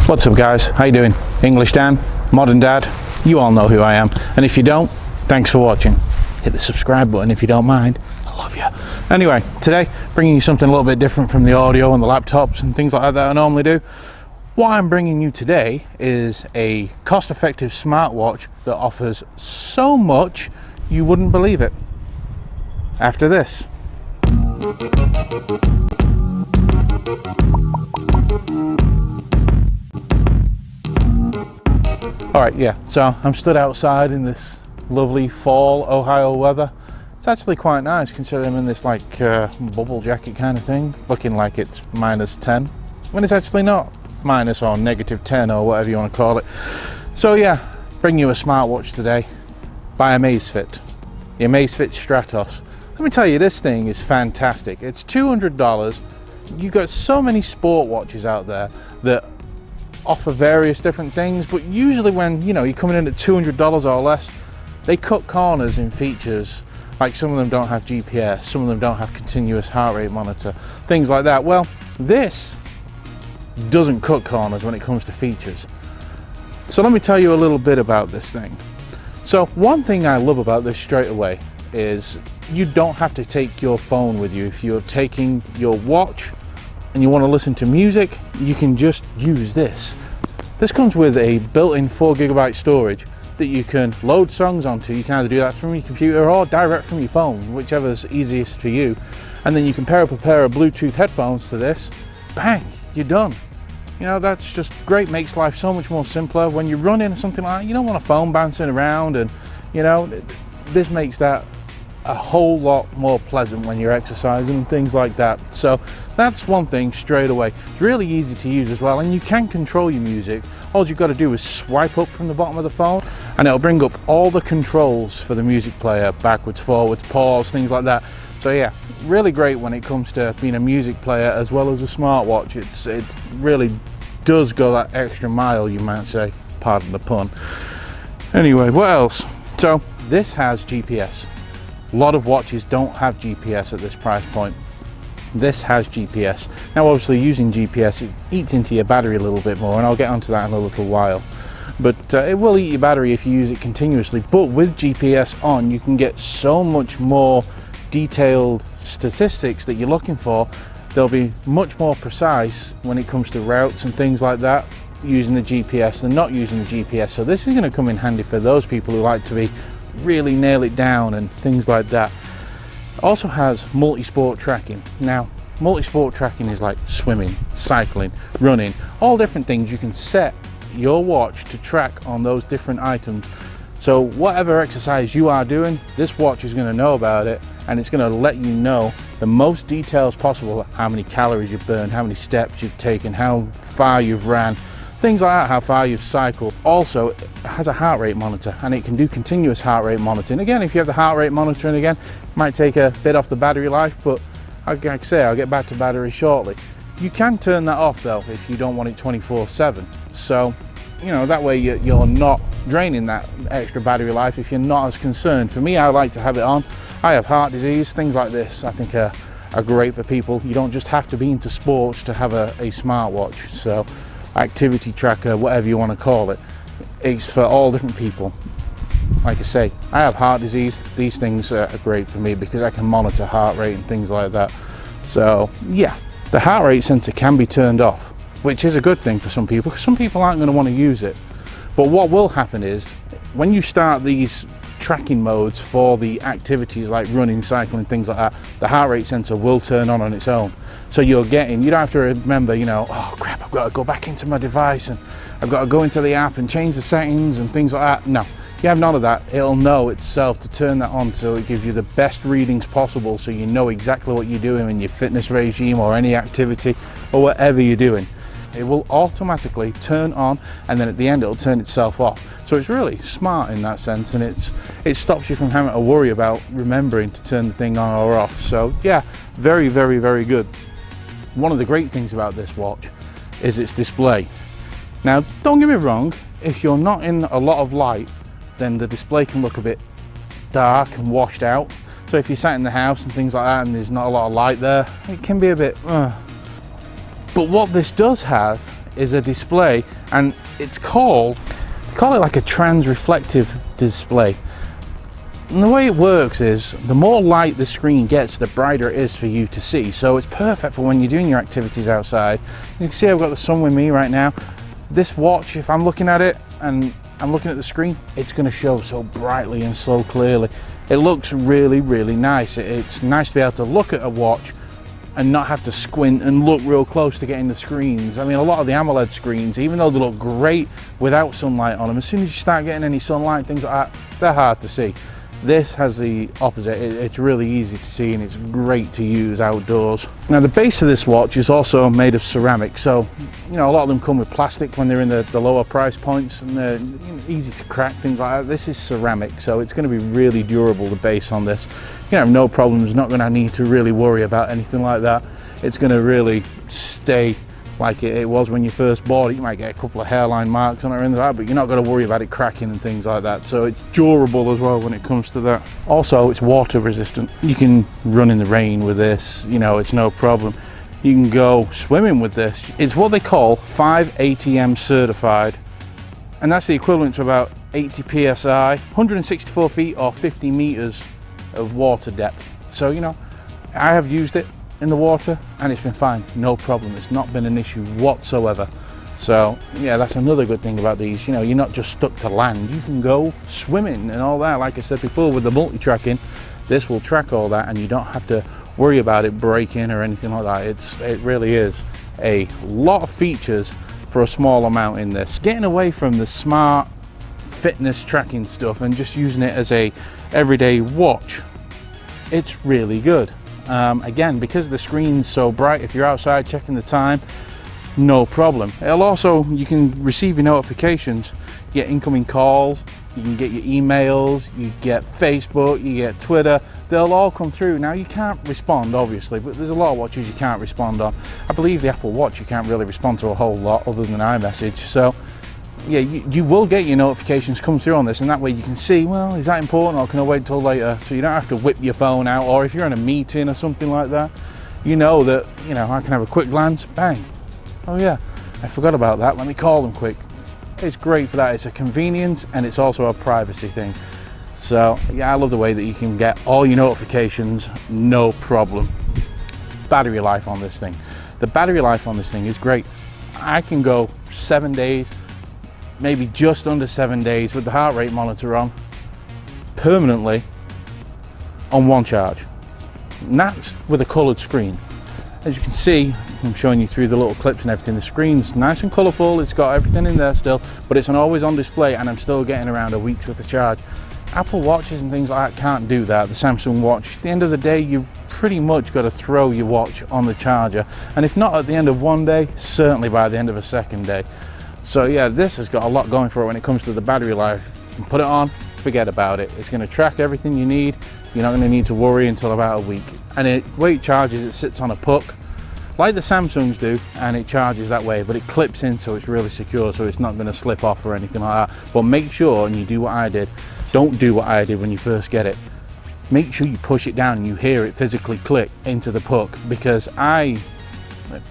What's up guys, how you doing? English Dan, Modern Dad, you all know who I am, and if you don't, thanks for watching. Hit the subscribe button if you don't mind, I love you. Anyway, today bringing you something a little bit different from the audio and the laptops and things like that I normally do. What I'm bringing you today is a cost-effective smartwatch that offers so much you wouldn't believe it. After this. Alright, yeah, so I'm stood outside in this lovely fall Ohio weather. It's actually quite nice considering I'm in this like bubble jacket kind of thing, looking like it's -10, when it's actually not minus or -10 or whatever you want to call it. So yeah, bring you a smartwatch today by Amazfit, the Amazfit Stratos. Let me tell you, this thing is fantastic. It's $200. You've got so many sport watches out there that offer various different things, but usually when you're coming in at $200 or less, they cut corners in features. Like some of them don't have GPS, some of them don't have continuous heart rate monitor, things like that. Well, this doesn't cut corners when it comes to features. So let me tell you a little bit about this thing. So one thing I love about this straight away is you don't have to take your phone with you. If you're taking your watch and you want to listen to music, you can just use this. This comes with a built-in 4GB storage that you can load songs onto. You can either do that from your computer or direct from your phone, whichever's easiest for you. And then you can pair up a pair of Bluetooth headphones to this. Bang, you're done. That's just great, makes life so much more simpler. When you're running or something like that, you don't want a phone bouncing around, and this makes that a whole lot more pleasant when you're exercising and things like that. So that's one thing straight away. It's really easy to use as well, and you can control your music. All you've got to do is swipe up from the bottom of the phone and it'll bring up all the controls for the music player, backwards, forwards, pause, things like that. So yeah, really great when it comes to being a music player as well as a smartwatch. It really does go that extra mile, you might say, pardon the pun. Anyway, what else? So this has GPS. A lot of watches don't have GPS at this price point. This has GPS. Now obviously using GPS, it eats into your battery a little bit more, and I'll get onto that in a little while. But it will eat your battery if you use it continuously. But with GPS on, you can get so much more detailed statistics that you're looking for. They'll be much more precise when it comes to routes and things like that using the GPS than not using the GPS. So this is going to come in handy for those people who like to really nail it down and things like that. It also has multi-sport tracking. Now multi-sport tracking is like swimming, cycling, running, all different things. You can set your watch to track on those different items. So whatever exercise you are doing, this watch is going to know about it, and it's going to let you know the most details possible: how many calories you've burned, how many steps you've taken, how far you've ran, things like that, how far you've cycled. Also, it has a heart rate monitor, and it can do continuous heart rate monitoring. Again, if you have the heart rate monitoring, again, it might take a bit off the battery life, but like I say, I'll get back to battery shortly. You can turn that off though if you don't want it 24/7. So, that way you're not draining that extra battery life if you're not as concerned. For me, I like to have it on. I have heart disease, things like this I think are great for people. You don't just have to be into sports to have a smartwatch. So activity tracker, whatever you want to call it, it's for all different people. Like I say, I have heart disease. These things are great for me because I can monitor heart rate and things like that. So yeah, the heart rate sensor can be turned off, which is a good thing for some people, because some people aren't going to want to use it. But what will happen is when you start these tracking modes for the activities like running, cycling, things like that, the heart rate sensor will turn on its own. So you don't have to remember, oh crap, I've got to go back into my device and I've got to go into the app and change the settings and things like that. No, you have none of that. It'll know itself to turn that on, so it gives you the best readings possible, so you know exactly what you're doing in your fitness regime or any activity or whatever you're doing. It will automatically turn on, and then at the end it'll turn itself off. So it's really smart in that sense, and it stops you from having to worry about remembering to turn the thing on or off. So yeah, very, very, very good. One of the great things about this watch is its display. Now don't get me wrong, if you're not in a lot of light, then the display can look a bit dark and washed out. So if you're sat in the house and things like that and there's not a lot of light there, it can be a bit But what this does have is a display, and it's called, they call it like a trans-reflective display. And the way it works is, the more light the screen gets, the brighter it is for you to see. So it's perfect for when you're doing your activities outside. You can see I've got the sun with me right now. This watch, if I'm looking at it and I'm looking at the screen, it's going to show so brightly and so clearly. It looks really, really nice. It's nice to be able to look at a watch and not have to squint and look real close to getting the screens. I mean, a lot of the AMOLED screens, even though they look great without sunlight on them, as soon as you start getting any sunlight, things like that, they're hard to see. This has the opposite. It's really easy to see and it's great to use outdoors. Now the base of this watch is also made of ceramic, so you know, a lot of them come with plastic when they're in the lower price points, and they're easy to crack, things like that. This is ceramic, so it's going to be really durable, the base on this. You have no problems, not going to need to really worry about anything like that. It's going to really stay like it was when you first bought it. You might get a couple of hairline marks on it or anything like that, but you're not going to worry about it cracking and things like that. So it's durable as well when it comes to that. Also, it's water resistant. You can run in the rain with this, you know, it's no problem. You can go swimming with this. It's what they call 5 ATM certified, and that's the equivalent to about 80 psi, 164 feet or 50 meters of water depth. So, you know, I have used it in the water and it's been fine, no problem. It's not been an issue whatsoever. So yeah, that's another good thing about these. You know, you're not just stuck to land, you can go swimming and all that. Like I said before, with the multi-tracking, this will track all that and you don't have to worry about it breaking or anything like that. It really is a lot of features for a small amount in this. Getting away from the smart fitness tracking stuff and just using it as a everyday watch, it's really good. Again, because the screen's so bright, if you're outside checking the time, no problem. It'll also, you can receive your notifications, you get incoming calls, you can get your emails, you get Facebook, you get Twitter, they'll all come through. Now you can't respond obviously, but there's a lot of watches you can't respond on. I believe the Apple Watch you can't really respond to a whole lot other than iMessage. So yeah, you will get your notifications come through on this, and that way you can see, well, is that important or can I wait till later? So you don't have to whip your phone out, or if you're in a meeting or something like that, you know that, you know, I can have a quick glance, bang, oh yeah, I forgot about that, let me call them quick. It's great for that. It's a convenience and it's also a privacy thing. So yeah, I love the way that you can get all your notifications, no problem. Battery life on this thing. The battery life on this thing is great. I can go 7 days, maybe just under 7 days with the heart rate monitor on, permanently on one charge. And that's with a coloured screen. As you can see, I'm showing you through the little clips and everything, the screen's nice and colourful, it's got everything in there still, but it's an always on display and I'm still getting around a week's worth of charge. Apple watches and things like that can't do that. The Samsung watch, at the end of the day, you've pretty much got to throw your watch on the charger, and if not at the end of one day, certainly by the end of a second day. So yeah, this has got a lot going for it when it comes to the battery life. You can put it on, forget about it. It's going to track everything you need. You're not going to need to worry until about a week. And the way it charges, it sits on a puck, like the Samsungs do, and it charges that way, but it clips in so it's really secure, so it's not going to slip off or anything like that. But make sure, and you do what I did, don't do what I did when you first get it. Make sure you push it down and you hear it physically click into the puck, because when I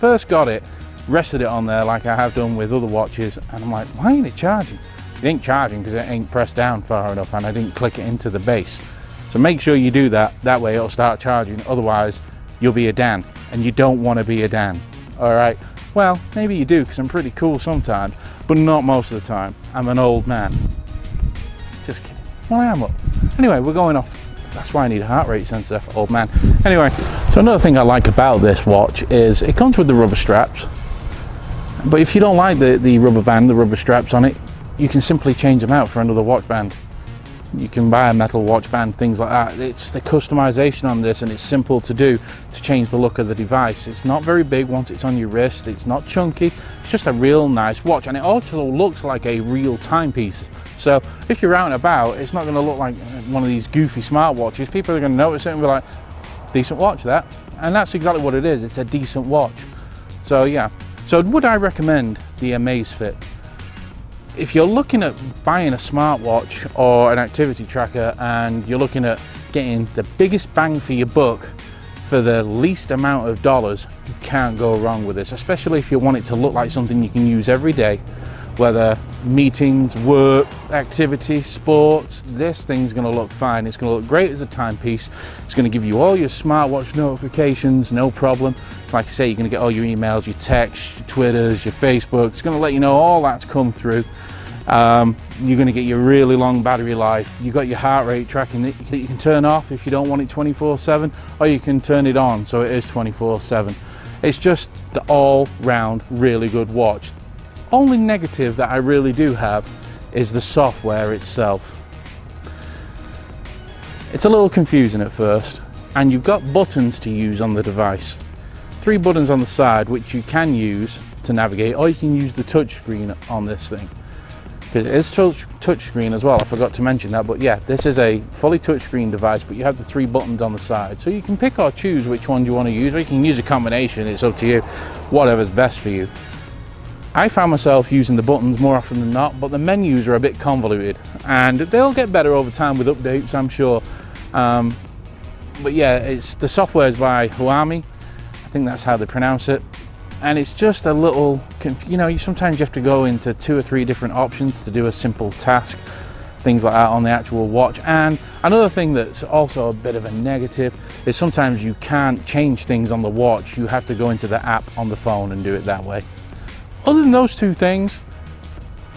first got it, rested it on there like I have done with other watches, and I'm like, why ain't it charging? It ain't charging because it ain't pressed down far enough and I didn't click it into the base. So make sure you do that, that way it'll start charging, otherwise you'll be a Dan, and you don't want to be a Dan. Alright, well, maybe you do because I'm pretty cool sometimes, but not most of the time. I'm an old man. Just kidding. Well, I am up. Anyway, we're going off. That's why I need a heart rate sensor, old man. Anyway, so another thing I like about this watch is it comes with the rubber straps. But if you don't like the rubber band, the rubber straps on it, you can simply change them out for another watch band. You can buy a metal watch band, things like that. It's the customization on this, and it's simple to do to change the look of the device. It's not very big once it's on your wrist. It's not chunky. It's just a real nice watch, and it also looks like a real timepiece. So if you're out and about, it's not going to look like one of these goofy smartwatches. People are going to notice it and be like, decent watch that. And that's exactly what it is. It's a decent watch. So yeah. So would I recommend the Amazfit? If you're looking at buying a smartwatch or an activity tracker and you're looking at getting the biggest bang for your buck for the least amount of dollars, you can't go wrong with this, especially if you want it to look like something you can use every day, whether meetings, work, activities, sports. This thing's going to look fine. It's going to look great as a timepiece. It's going to give you all your smartwatch notifications, no problem. Like I say, you're going to get all your emails, your texts, your Twitters, your Facebook. It's going to let you know all that's come through. You're going to get your really long battery life. You've got your heart rate tracking that you can turn off if you don't want it 24/7, or you can turn it on so it is 24/7. It's just the all-round really good watch. Only negative that I really do have is the software itself. It's a little confusing at first, and you've got buttons to use on the device. 3 buttons on the side which you can use to navigate, or you can use the touch screen on this thing. Because it is touch screen as well, I forgot to mention that, but yeah, this is a fully touchscreen device, but you have the 3 buttons on the side. So you can pick or choose which one you want to use, or you can use a combination, it's up to you, whatever's best for you. I found myself using the buttons more often than not, but the menus are a bit convoluted, and they'll get better over time with updates, I'm sure. But yeah, the software is by Huami, I think that's how they pronounce it, and it's just a little, you know, sometimes you have to go into 2 or 3 different options to do a simple task, things like that on the actual watch. And another thing that's also a bit of a negative is sometimes you can't change things on the watch. You have to go into the app on the phone and do it that way. Other than those 2 things,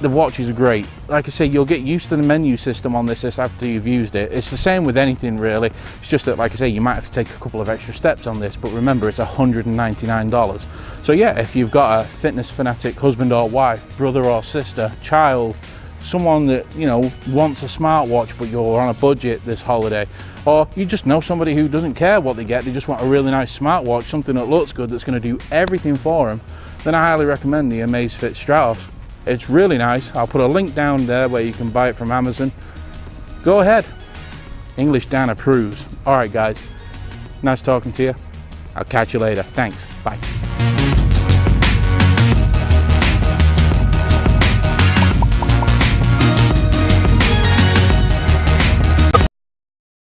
the watch is great. Like I say, you'll get used to the menu system on this after you've used it. It's the same with anything really. It's just that, like I say, you might have to take a couple of extra steps on this, but remember, it's $199. So yeah, if you've got a fitness fanatic husband or wife, brother or sister, child, someone that, you know, wants a smartwatch but you're on a budget this holiday, or you just know somebody who doesn't care what they get, they just want a really nice smartwatch, something that looks good, that's going to do everything for them, then I highly recommend the Amazfit Stratos. It's really nice. I'll put a link down there where you can buy it from Amazon. Go ahead. English Dan approves. All right, guys. Nice talking to you. I'll catch you later. Thanks. Bye.